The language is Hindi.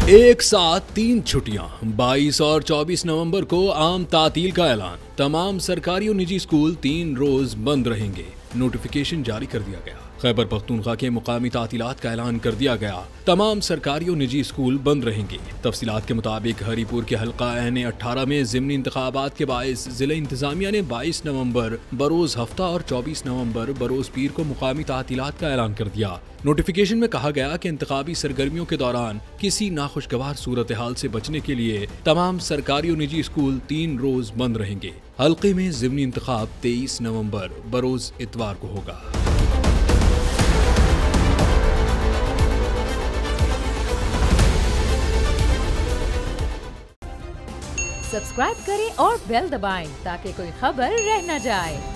एक साथ 3 छुट्टियां, 22 और 24 नवंबर को आम तातील का ऐलान। तमाम सरकारी और निजी स्कूल 3 रोज बंद रहेंगे। नोटिफिकेशन जारी कर दिया गया। खैबर पख्तूनख्वा के मुकामी तातीलात का ऐलान कर दिया गया। तमाम सरकारी और निजी स्कूल बंद रहेंगे। तफसीलात के मुताबिक हरीपुर के हल्का एन 18 में ज़िमनी इंतखाबात के बाइस जिला इंतजामिया ने 22 नवंबर बरोज हफ्ता और 24 नवंबर बरोज पीर को मुकामी तातीलात का ऐलान कर दिया। नोटिफिकेशन में कहा गया कि इंतखाबी सरगर्मियों के दौरान किसी नाखुशगवार सूरत हाल से बचने के लिए तमाम सरकारी और निजी स्कूल 3 रोज बंद रहेंगे। हल्के में ज़िमनी इंतखाब 23 नवंबर बरोज इतवार को होगा। सब्सक्राइब करें और बेल दबाएं ताकि कोई खबर रह न जाए।